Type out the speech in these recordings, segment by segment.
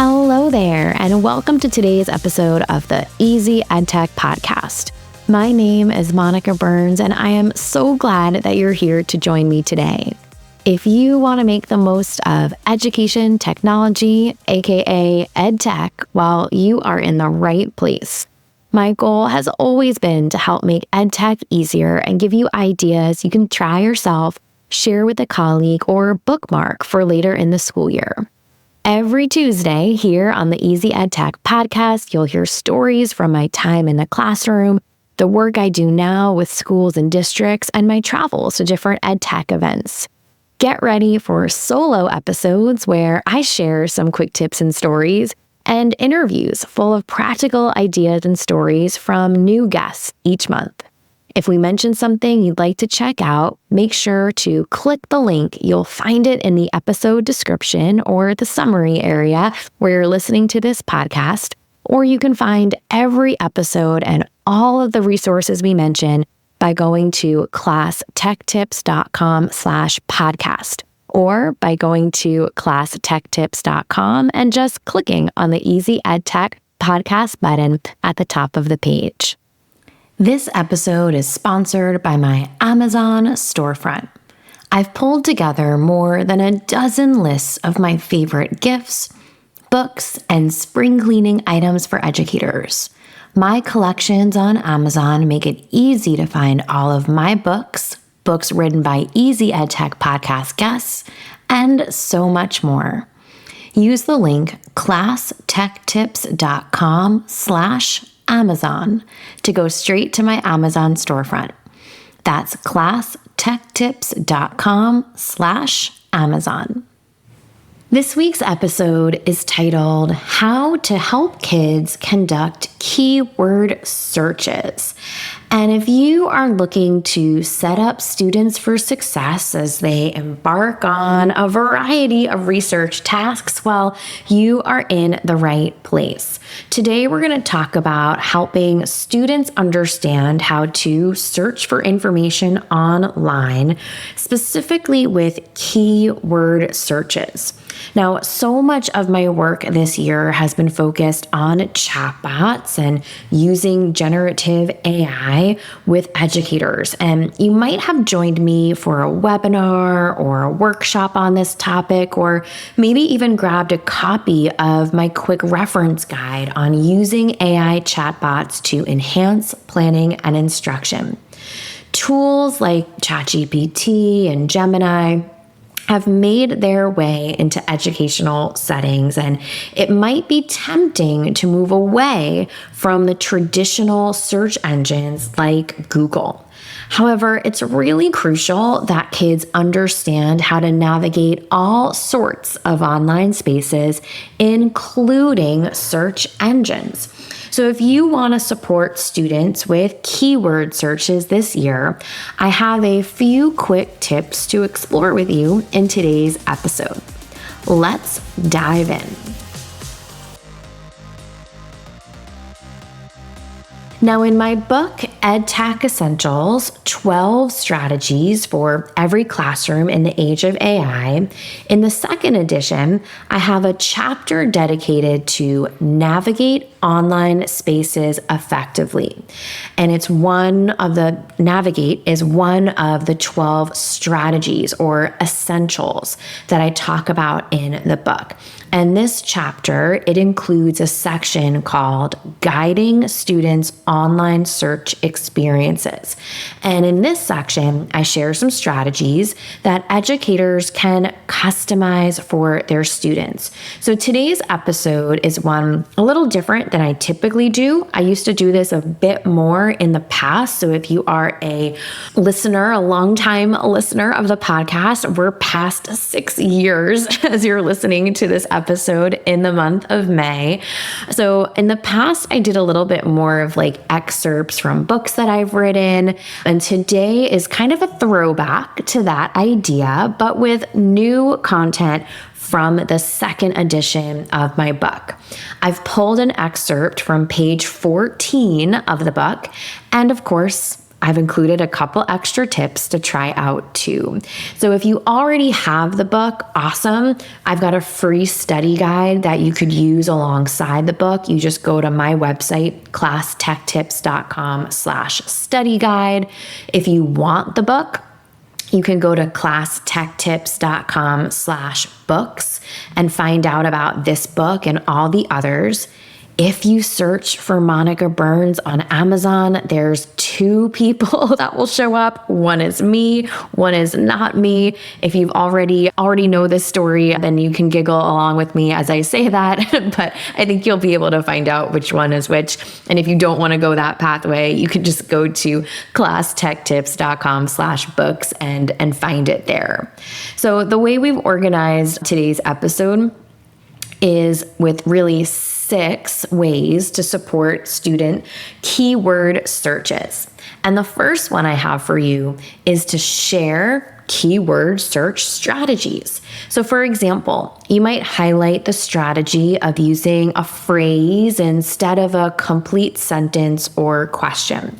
Hello there, and welcome to today's episode of the Easy EdTech podcast. My name is Monica Burns, and I am so glad that you're here to join me today. If you want to make the most of education technology, aka EdTech, well, you are in the right place. My goal has always been to help make EdTech easier and give you ideas you can try yourself, share with a colleague, or bookmark for later in the school year. Every Tuesday here on the Easy EdTech podcast, you'll hear stories from my time in the classroom, the work I do now with schools and districts, and my travels to different EdTech events. Get ready for solo episodes where I share some quick tips and stories, and interviews full of practical ideas and stories from new guests each month. If we mention something you'd like to check out, make sure to click the link. You'll find it in the episode description or the summary area where you're listening to this podcast, or you can find every episode and all of the resources we mention by going to classtechtips.com/podcast, or by going to classtechtips.com and just clicking on the Easy EdTech podcast button at the top of the page. This episode is sponsored by my Amazon storefront. I've pulled together more than a dozen lists of my favorite gifts, books, and spring cleaning items for educators. My collections on Amazon make it easy to find all of my books written by Easy EdTech podcast guests, and so much more. Use the link classtechtips.com/Amazon to go straight to my Amazon storefront. That's classtechtips.com/Amazon. This week's episode is titled How to Help Kids Conduct Keyword Searches. And if you are looking to set up students for success as they embark on a variety of research tasks, well, you are in the right place. Today, we're going to talk about helping students understand how to search for information online, specifically with keyword searches. Now, so much of my work this year has been focused on chatbots and using generative AI with educators. And you might have joined me for a webinar or a workshop on this topic, or maybe even grabbed a copy of my quick reference guide on using AI chatbots to enhance planning and instruction. Tools like ChatGPT and Gemini have made their way into educational settings, and it might be tempting to move away from the traditional search engines like Google. However, it's really crucial that kids understand how to navigate all sorts of online spaces, including search engines. So if you want to support students with keyword searches this year, I have a few quick tips to explore with you in today's episode. Let's dive in. Now, in my book, EdTech Essentials, 12 Strategies for Every Classroom in the Age of AI, in the second edition, I have a chapter dedicated to navigate online spaces effectively. And navigate is one of the 12 strategies or essentials that I talk about in the book. And this chapter, it includes a section called Guiding Students' Online Search Experiences. And in this section, I share some strategies that educators can customize for their students. So today's episode is one a little different than I typically do. I used to do this a bit more in the past. So if you are a listener, a longtime listener of the podcast, we're past 6 years as you're listening to this episode in the month of May. So in the past, I did a little bit more of like excerpts from books that I've written. And today is kind of a throwback to that idea, but with new content from the second edition of my book. I've pulled an excerpt from page 14 of the book, and of course, I've included a couple extra tips to try out too. So if you already have the book, awesome. I've got a free study guide that you could use alongside the book. You just go to my website, classtechtips.com/study guide. If you want the book, you can go to classtechtips.com/books and find out about this book and all the others. If you search for Monica Burns on Amazon, there's 2 people that will show up. One is me, one is not me. If you've already know this story, then you can giggle along with me as I say that, but I think you'll be able to find out which one is which. And if you don't want to go that pathway, you can just go to classtechtips.com/books and find it there. So the way we've organized today's episode is with really 6 ways to support student keyword searches. And the first one I have for you is to share keyword search strategies. So for example, you might highlight the strategy of using a phrase instead of a complete sentence or question.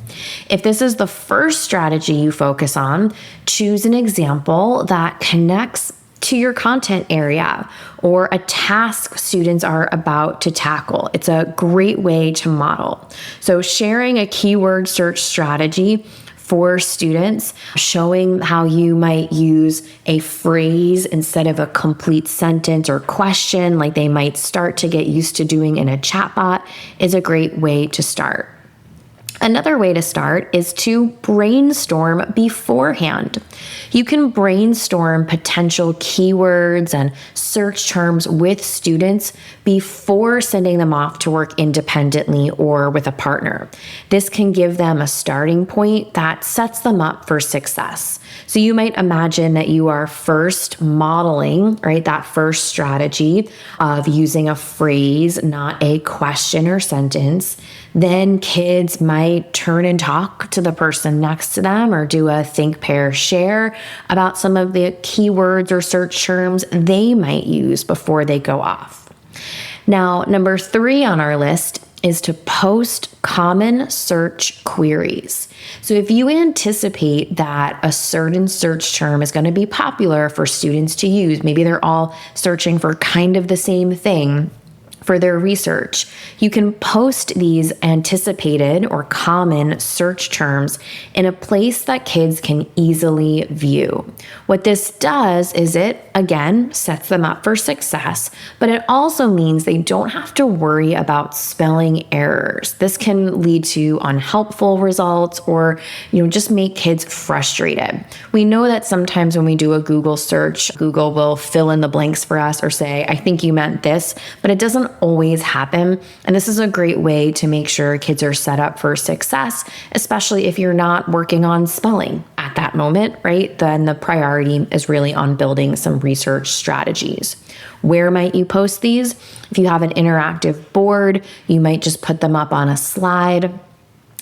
If this is the first strategy you focus on, choose an example that connects to your content area or a task students are about to tackle. It's a great way to model. So sharing a keyword search strategy for students, showing how you might use a phrase instead of a complete sentence or question like they might start to get used to doing in a chatbot, is a great way to start. Another way to start is to brainstorm beforehand. You can brainstorm potential keywords and search terms with students before sending them off to work independently or with a partner. This can give them a starting point that sets them up for success. So you might imagine that you are first modeling, right, that first strategy of using a phrase, not a question or sentence. Then kids might turn and talk to the person next to them or do a think, pair, share about some of the keywords or search terms they might use before they go off. Now, number 3 on our list is to post common search queries. So if you anticipate that a certain search term is going to be popular for students to use, maybe they're all searching for kind of the same thing for their research, you can post these anticipated or common search terms in a place that kids can easily view. What this does is it, again, sets them up for success, but it also means they don't have to worry about spelling errors. This can lead to unhelpful results or, just make kids frustrated. We know that sometimes when we do a Google search, Google will fill in the blanks for us or say, I think you meant this, but it doesn't always happen. And this is a great way to make sure kids are set up for success, especially if you're not working on spelling at that moment, right? Then the priority is really on building some research strategies. Where might you post these? If you have an interactive board, you might just put them up on a slide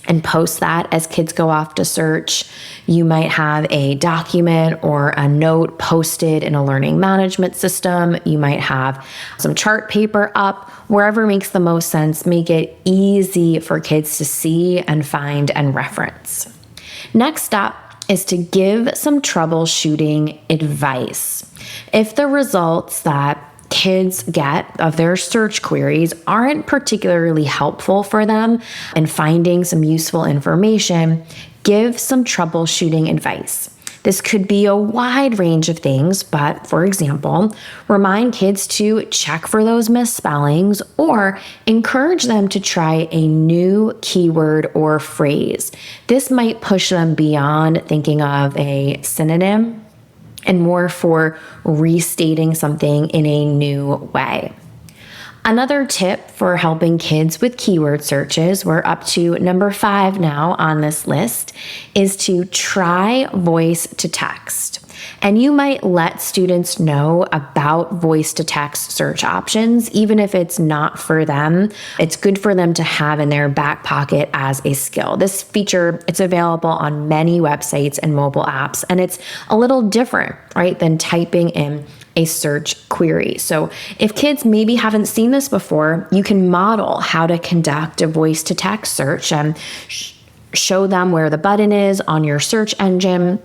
and post that as kids go off to search. You might have a document or a note posted in a learning management system. You might have some chart paper up. Wherever makes the most sense, make it easy for kids to see and find and reference. Next up is to give some troubleshooting advice. If the results that kids get of their search queries aren't particularly helpful for them in finding some useful information, give some troubleshooting advice. This could be a wide range of things, but for example, remind kids to check for those misspellings or encourage them to try a new keyword or phrase. This might push them beyond thinking of a synonym and more for restating something in a new way. Another tip for helping kids with keyword searches, we're up to number 5 now on this list, is to try voice to text. And you might let students know about voice to text search options, even if it's not for them. It's good for them to have in their back pocket as a skill. This feature, it's available on many websites and mobile apps, and it's a little different, right, than typing in a search query. So if kids maybe haven't seen this before, you can model how to conduct a voice to text search and show them where the button is on your search engine,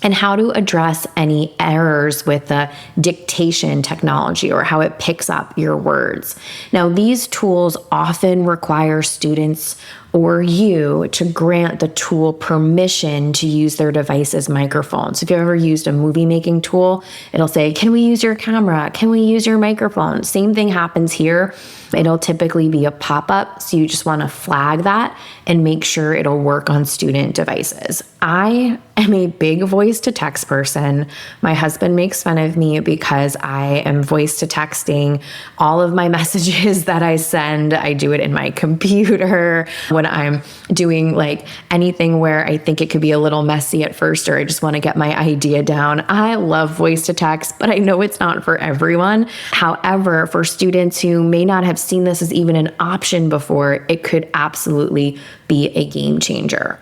and how to address any errors with the dictation technology or how it picks up your words. Now, these tools often require students or you to grant the tool permission to use their device's microphone. So if you've ever used a movie making tool, it'll say, can we use your camera? Can we use your microphone? Same thing happens here. It'll typically be a pop-up, so you just want to flag that and make sure it'll work on student devices. I am a big voice to text person. My husband makes fun of me because I am voice to texting all of my messages that I send. I do it in my computer when I'm doing like anything where I think it could be a little messy at first, or I just want to get my idea down. I love voice to text, but I know it's not for everyone. However, for students who may not have seen this as even an option before, it could absolutely be a game changer.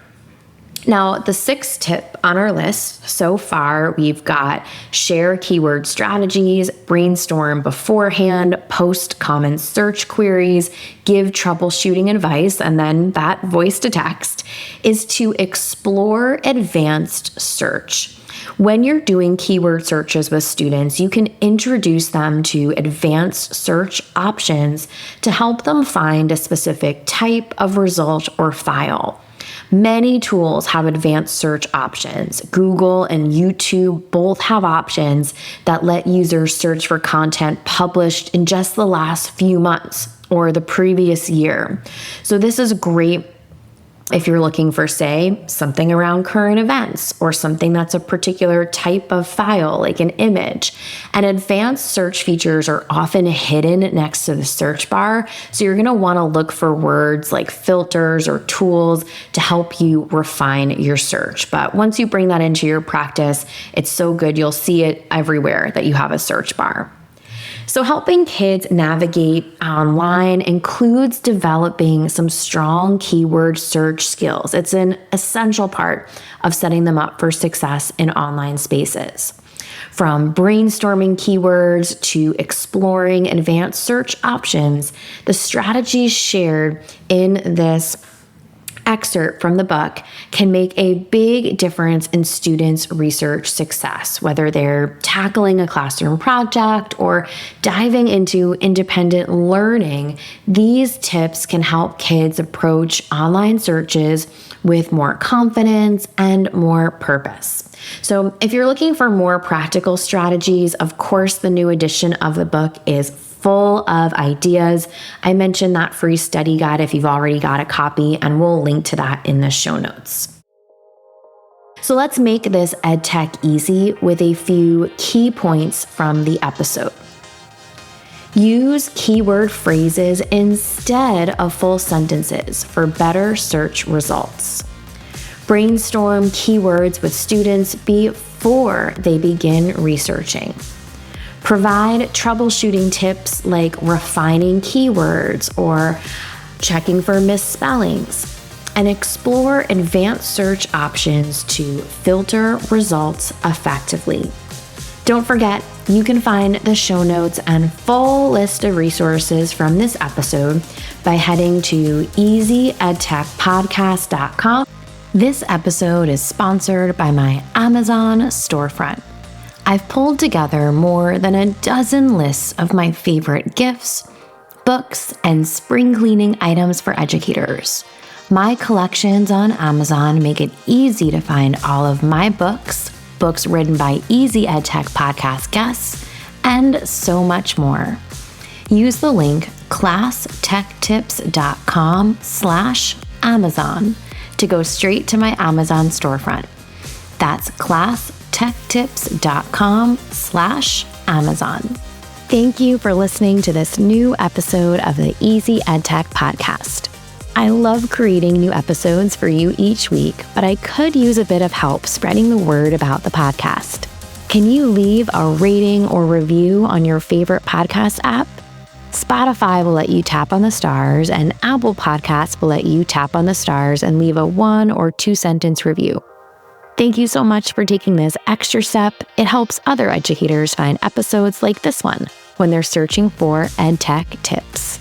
Now, the sixth tip on our list so far, we've got share keyword strategies, brainstorm beforehand, post common search queries, give troubleshooting advice, and then that voice to text is to explore advanced search. When you're doing keyword searches with students, you can introduce them to advanced search options to help them find a specific type of result or file. Many tools have advanced search options. Google and YouTube both have options that let users search for content published in just the last few months or the previous year. So this is great if you're looking for, say, something around current events or something that's a particular type of file, like an image. And advanced search features are often hidden next to the search bar. So you're going to want to look for words like filters or tools to help you refine your search. But once you bring that into your practice, it's so good. You'll see it everywhere that you have a search bar. So helping kids navigate online includes developing some strong keyword search skills. It's an essential part of setting them up for success in online spaces. From brainstorming keywords to exploring advanced search options, the strategies shared in this excerpt from the book can make a big difference in students' research success, whether they're tackling a classroom project or diving into independent learning. These tips can help kids approach online searches with more confidence and more purpose. So if you're looking for more practical strategies, of course, the new edition of the book is full of ideas. I mentioned that free study guide if you've already got a copy, and we'll link to that in the show notes. So let's make this EdTech easy with a few key points from the episode. Use keyword phrases instead of full sentences for better search results. Brainstorm keywords with students before they begin researching. Provide troubleshooting tips like refining keywords or checking for misspellings, and explore advanced search options to filter results effectively. Don't forget, you can find the show notes and full list of resources from this episode by heading to easyedtechpodcast.com. This episode is sponsored by my Amazon storefront. I've pulled together more than a dozen lists of my favorite gifts, books, and spring cleaning items for educators. My collections on Amazon make it easy to find all of my books written by Easy EdTech podcast guests, and so much more. Use the link classtechtips.com/Amazon to go straight to my Amazon storefront. That's classtechtips.com/Amazon. Thank you for listening to this new episode of the Easy EdTech podcast. I love creating new episodes for you each week, but I could use a bit of help spreading the word about the podcast. Can you leave a rating or review on your favorite podcast app? Spotify will let you tap on the stars, and Apple Podcasts will let you tap on the stars and leave a 1 or 2 sentence review. Thank you so much for taking this extra step. It helps other educators find episodes like this one when they're searching for EdTech tips.